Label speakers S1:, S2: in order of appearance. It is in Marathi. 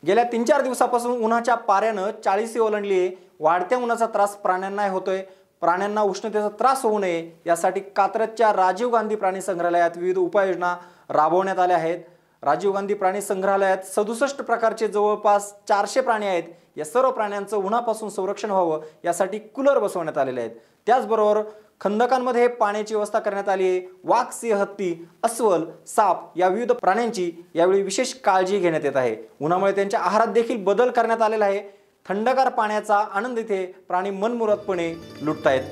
S1: गेल्या 3-4 दिवसापासून उन्हाच्या पाऱ्यानं 40 ओलांडली आहे। वाढत्या उन्हाचा त्रास प्राण्यांना होतोय। प्राण्यांना उष्णतेचा त्रास होऊ नये यासाठी कात्रजच्या राजीव गांधी प्राणी संग्रहालयात विविध उपाययोजना राबवण्यात आल्या आहेत। राजीव गांधी प्राणी संग्रहालयात 67 प्रकारचे जवळपास 400 प्राणी आहेत। या सर्व प्राण्यांचं उन्हापासून संरक्षण व्हावं यासाठी कूलर बसवण्यात आलेले आहेत। त्याचबरोबर खंदकांमध्ये पाण्याची व्यवस्था करण्यात आली आहे। वाघ, सिंह, हत्ती, अस्वल, साप या विविध प्राण्यांची यावेळी विशेष काळजी घेण्यात येत आहे। उन्हामुळे त्यांच्या आहारात देखील बदल करण्यात आलेला आहे। थंडगार पाण्याचा आनंद इथे प्राणी मनमुरादपणे लुटतायत।